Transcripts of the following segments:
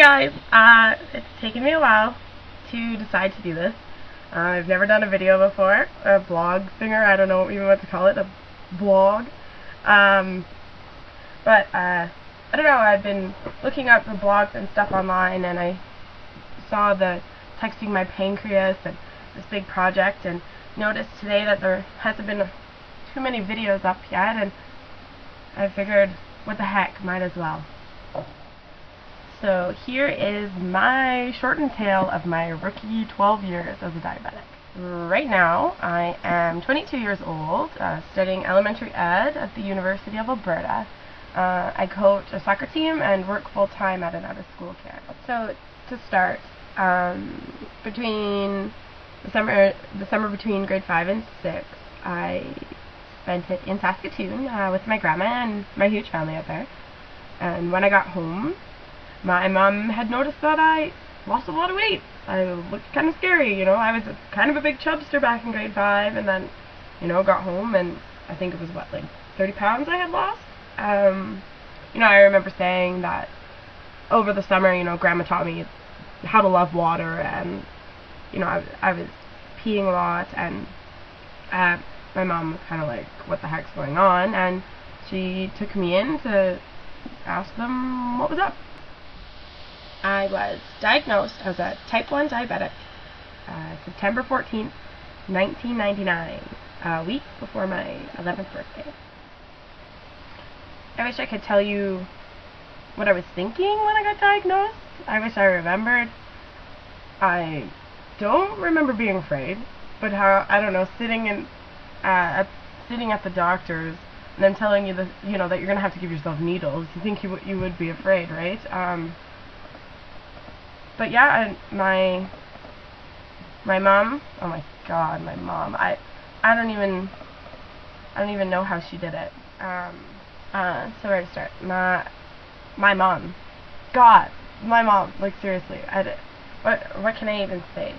guys, it's taken me a while to decide to do this. I've never done a video before, a blog thinger, I don't know even what to call it, a blog. But I don't know, I've been looking up the blogs and stuff online, and I saw the texting my pancreas and this big project, and noticed today that there hasn't been too many videos up yet, and I figured, what the heck, might as well. So here is my shortened tale of my rookie 12 years as a diabetic. Right now, I am 22 years old, studying elementary ed at the University of Alberta. I coach a soccer team and work full-time at an out-of-school camp. So to start, between the summer between grade 5 and 6, I spent it in Saskatoon with my grandma and my huge family out there. And when I got home, my mom had noticed that I lost a lot of weight. I looked kind of scary, you know. I was kind of a big chubster back in grade 5, and then, you know, got home and I think it was, what, like 30 pounds I had lost? You know, I remember saying that over the summer, you know, Grandma taught me how to love water, and, you know, I was peeing a lot, and my mom was kind of like, what the heck's going on? And she took me in to ask them what was up. I was diagnosed as a type 1 diabetic September 14th, 1999, a week before my 11th birthday. I wish I could tell you what I was thinking when I got diagnosed. I wish I remembered. I don't remember being afraid, but how, I don't know, sitting at the doctor's and then telling you that, you know, that you're gonna have to give yourself needles. You think you would be afraid, right? But yeah, my mom, oh my god, my mom, I don't even know how she did it. So where to start? My mom, God, my mom, like seriously, what can I even say?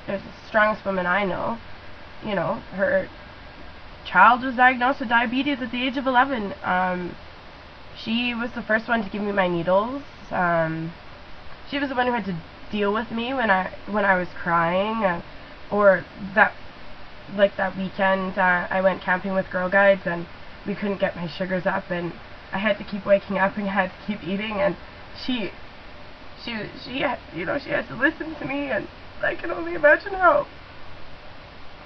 There's the strongest woman I know. You know, her child was diagnosed with diabetes at the age of 11. She was the first one to give me my needles. She was the one who had to deal with me when I was crying, or that weekend I went camping with Girl Guides and we couldn't get my sugars up, and I had to keep waking up and I had to keep eating, and she had, you know, she had to listen to me, and I can only imagine how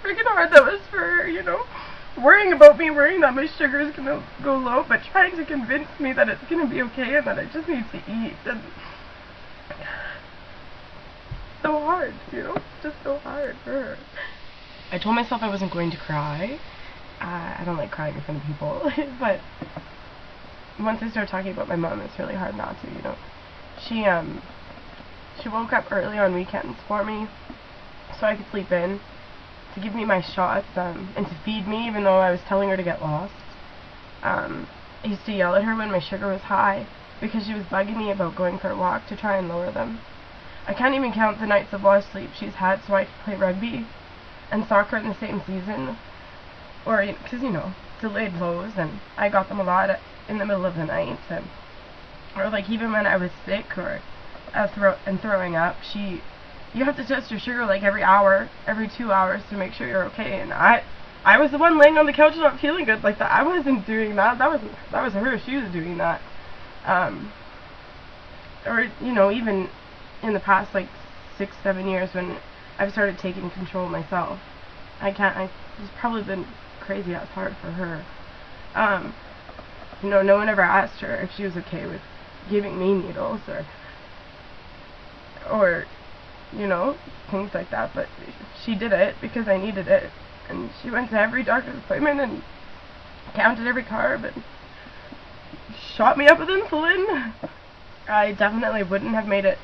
freaking hard that was for her, you know, worrying about me, worrying that my sugar is gonna go low, but trying to convince me that it's gonna be okay and that I just need to eat. And so hard, you know, just so hard for her. I told myself I wasn't going to cry. I don't like crying in front of people, but once I started talking about my mom, it's really hard not to, you know. She woke up early on weekends for me so I could sleep in, to give me my shots, and to feed me even though I was telling her to get lost. I used to yell at her when my sugar was high because she was bugging me about going for a walk to try and lower them. I can't even count the nights of lost sleep she's had so I could play rugby and soccer in the same season, or because, you know, delayed lows, and I got them a lot in the middle of the night, or like even when I was sick or throwing up, you have to test your sugar like every hour, every 2 hours to make sure you're okay, and I was the one laying on the couch not feeling good like that. I wasn't doing that. That was her. She was doing that. Or, you know, even in the past like 6-7 years when I've started taking control myself, it's probably been crazy as hard for her. You know, no one ever asked her if she was okay with giving me needles or you know, things like that, but she did it because I needed it, and she went to every doctor's appointment and counted every carb and shot me up with insulin. I definitely wouldn't have made it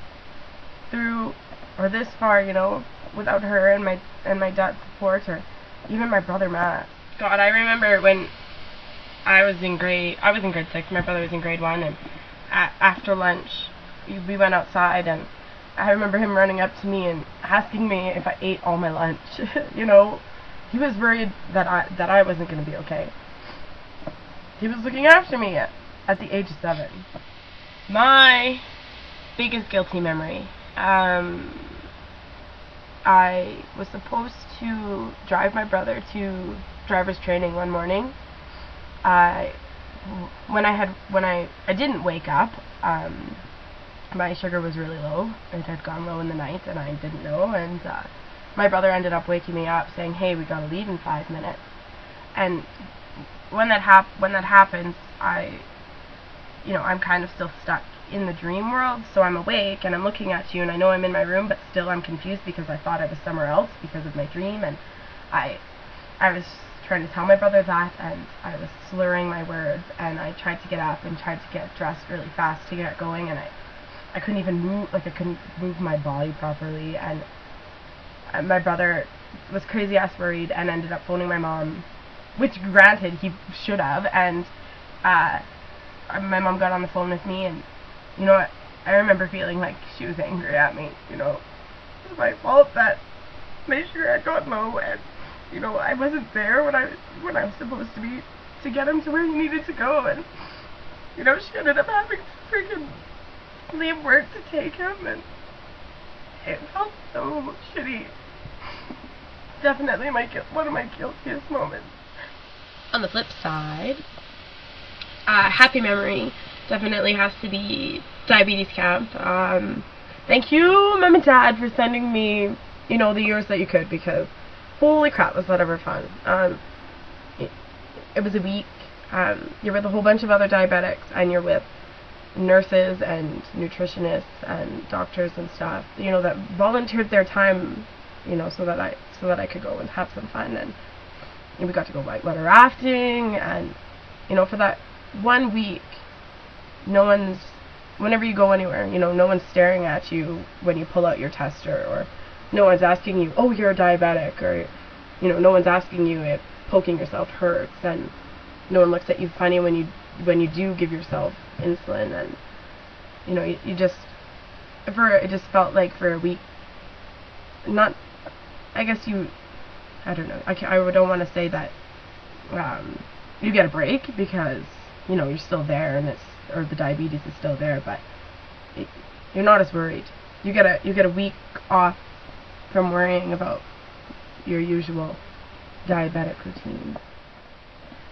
through or this far, you know, without her and my dad's support, or even my brother Matt. God, I remember when I was in grade 6, my brother was in grade 1, and after lunch we went outside, and I remember him running up to me and asking me if I ate all my lunch. You know, he was worried that I wasn't going to be okay. He was looking after me at the age of 7. My biggest guilty memory. I was supposed to drive my brother to driver's training one morning. When I didn't wake up, my sugar was really low. It had gone low in the night, and I didn't know. And my brother ended up waking me up, saying, "Hey, we gotta leave in 5 minutes." And when that happens, I'm kind of still stuck in the dream world. So I'm awake and I'm looking at you, and I know I'm in my room, but still I'm confused because I thought I was somewhere else because of my dream. And I was trying to tell my brother that, and I was slurring my words, and I tried to get up and tried to get dressed really fast to get going, and I couldn't even move, like I couldn't move my body properly, and my brother was crazy ass worried and ended up phoning my mom, which granted he should have, and my mom got on the phone with me, and you know what, I remember feeling like she was angry at me. It was my fault that my sugar had got low, and I wasn't there when I was supposed to be to get him to where he needed to go, and she ended up having to freaking leave work to take him, and it felt so shitty. Definitely one of my guiltiest moments. On the flip side, happy memory definitely has to be diabetes camp. Thank you, Mom and Dad, for sending me, the years that you could, because holy crap, was that ever fun. It was a week. You're with a whole bunch of other diabetics, and you're with nurses and nutritionists and doctors and stuff, that volunteered their time, so that I could go and have some fun. And we got to go whitewater rafting, and for that 1 week, whenever you go anywhere, no one's staring at you when you pull out your tester, or no one's asking you, oh, you're a diabetic, or no one's asking you if poking yourself hurts, and no one looks at you funny when you do give yourself insulin. And it just felt like for a week, I don't know, I don't want to say that you get a break, because you're still there, and or the diabetes is still there, but you're not as worried. You get a week off from worrying about your usual diabetic routine.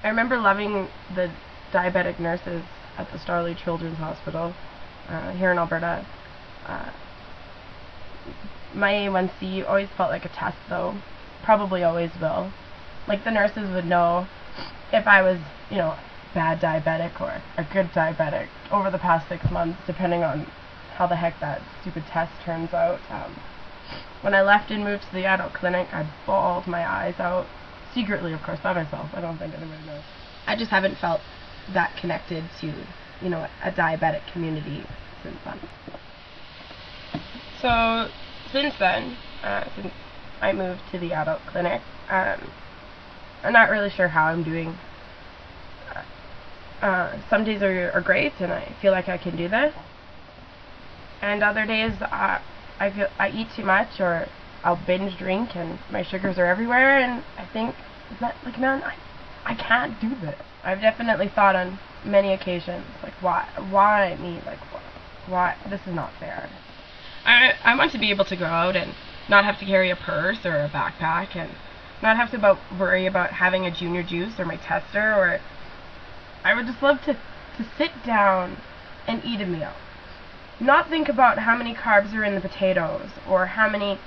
I remember loving the diabetic nurses at the Starley Children's Hospital here in Alberta. My A1C always felt like a test, though. Probably always will. Like, the nurses would know if I was, bad diabetic or a good diabetic over the past 6 months, depending on how the heck that stupid test turns out. When I left and moved to the adult clinic, I bawled my eyes out. Secretly, of course, by myself. I don't think anybody knows. I just haven't felt that connected to, a diabetic community since then. So, since then, since I moved to the adult clinic, I'm not really sure how I'm doing. Some days are great, and I feel like I can do this. And other days, I eat too much, or I'll binge drink, and my sugars are everywhere, and I think, man, I can't do this. I've definitely thought on many occasions, like, why me? Like, why? This is not fair. I want to be able to go out and not have to carry a purse or a backpack, and not have to worry about having a junior juice or my tester, or I would just love to sit down and eat a meal. Not think about how many carbs are in the potatoes, or how many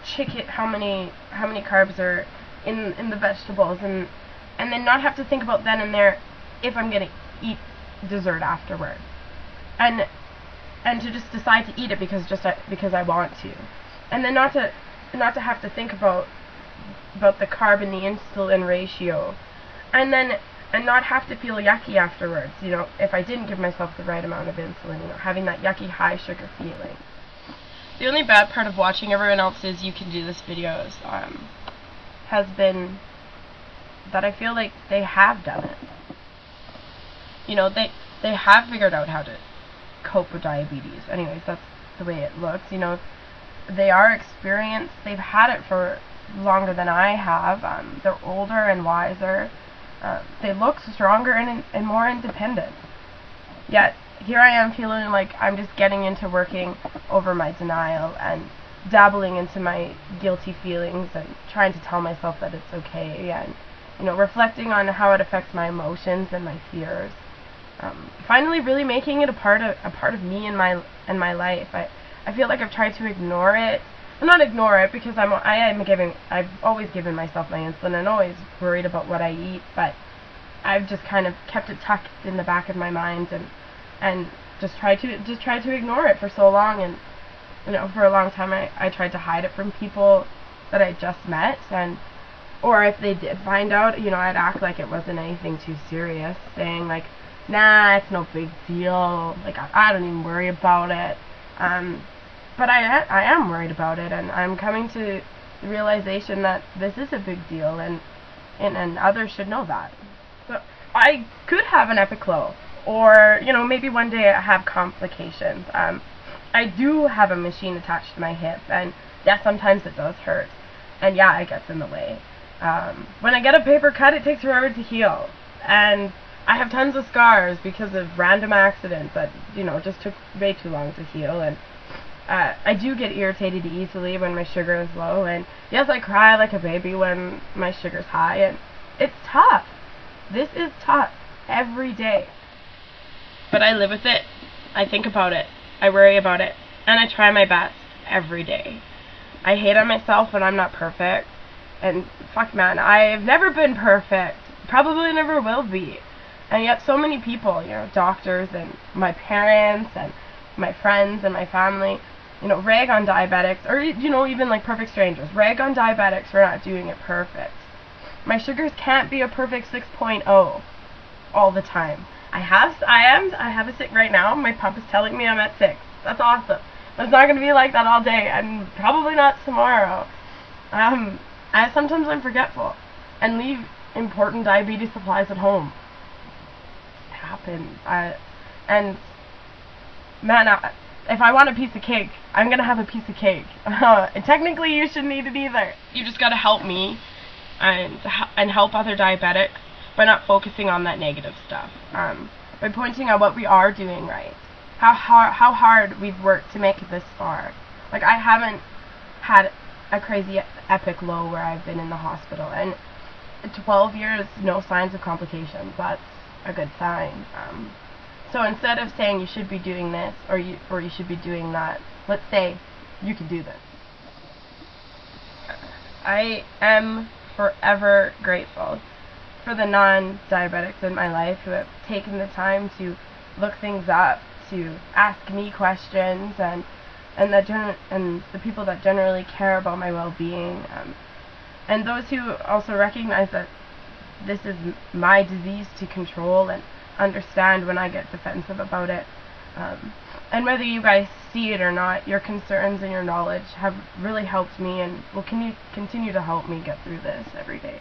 carbs are in the vegetables, and then not have to think about then and there if I'm gonna eat dessert afterward, and to just decide to eat it because I want to, and then not to have to think about the carb and the insulin ratio, and not have to feel yucky afterwards, if I didn't give myself the right amount of insulin, having that yucky high sugar feeling. The only bad part of watching everyone else's You Can Do This videos has been that I feel like they have done it. They have figured out how to cope with diabetes. Anyways, that's the way it looks. They are experienced. They've had it for longer than I have. They're older and wiser. They look stronger and more independent. Yet, here I am feeling like I'm just getting into working over my denial and dabbling into my guilty feelings and trying to tell myself that it's okay, and reflecting on how it affects my emotions and my fears. Finally, really making it a part of me and my life. I feel like I've tried to ignore it. Well, not ignore it, because I've always given myself my insulin and always worried about what I eat, but I've just kind of kept it tucked in the back of my mind and just tried to ignore it for so long. And for a long time I tried to hide it from people that I just met, or if they did find out, I'd act like it wasn't anything too serious, saying like, nah, it's no big deal, like I don't even worry about it. But I am worried about it, and I'm coming to the realization that this is a big deal, and others should know that. So I could have an epic low, or maybe one day I have complications. I do have a machine attached to my hip, and yeah, sometimes it does hurt, and yeah, it gets in the way. When I get a paper cut, it takes forever to heal, and I have tons of scars because of random accidents that just took way too long to heal. And I do get irritated easily when my sugar is low, and yes, I cry like a baby when my sugar's high, and it's tough. This is tough every day. But I live with it. I think about it. I worry about it. And I try my best every day. I hate on myself when I'm not perfect. And fuck man, I've never been perfect. Probably never will be. And yet so many people, doctors and my parents and my friends and my family, rag on diabetics, or even like perfect strangers, rag on diabetics for not doing it perfect. My sugars can't be a perfect 6.0 all the time. I have a 6 right now. My pump is telling me I'm at 6. That's awesome. But it's not going to be like that all day, and probably not tomorrow. Sometimes I'm forgetful and leave important diabetes supplies at home. It happens. And man, if I want a piece of cake, I'm going to have a piece of cake. And technically you shouldn't eat it either. You just got to help me and help other diabetics by not focusing on that negative stuff. By pointing out what we are doing right. How hard we've worked to make it this far. Like, I haven't had a crazy epic low where I've been in the hospital, and 12 years, no signs of complications. That's a good sign. So instead of saying you should be doing this or you should be doing that, let's say you can do this. I am forever grateful for the non-diabetics in my life who have taken the time to look things up, to ask me questions, and the people that generally care about my well-being, and those who also recognize that this is my disease to control and understand when I get defensive about it. And whether you guys see it or not, your concerns and your knowledge have really helped me and will continue to help me get through this every day.